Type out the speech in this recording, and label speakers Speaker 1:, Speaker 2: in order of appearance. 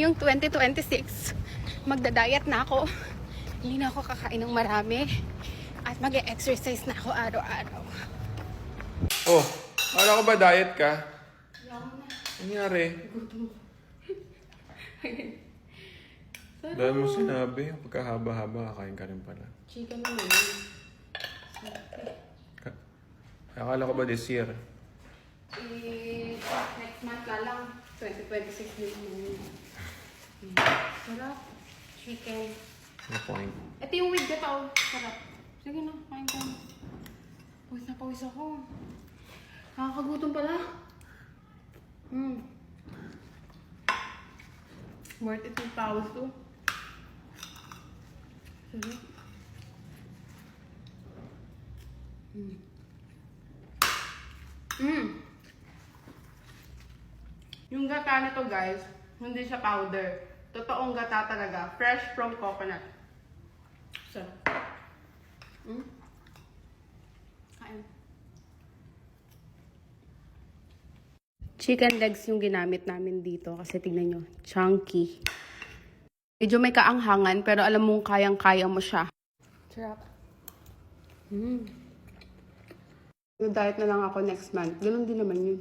Speaker 1: ngayong 2026, magda-diet na ako. Hindi na ako kakain ng marami. At mag-e-exercise na ako araw-araw.
Speaker 2: Oh, akala ko ba diet ka?
Speaker 1: Yaman na.
Speaker 2: Nangyari? Dahil mo sinabi, pagkahaba-haba, kakain ka rin pala.
Speaker 1: Chicken naman yun.
Speaker 2: Akala ko ba this year?
Speaker 1: Next month na lang. 2026 din yun. Sarap. Chicken.
Speaker 2: No point.
Speaker 1: Ito yung wig ka tao. Sarap. Sige na, kain ka na. Pawis na pawis ako. Nakakagutom pala. Worth it yung pawis to. Sige. Yung gata nito guys, hindi siya powder. Totoong gata talaga. Fresh from coconut. Sarap. Kain. Chicken legs yung ginamit namin dito kasi tignan nyo, chunky. Medyo may kaanghangan pero alam mong kayang-kaya mo siya. Sarap. Diet na lang ako next month. Ganun din naman yun.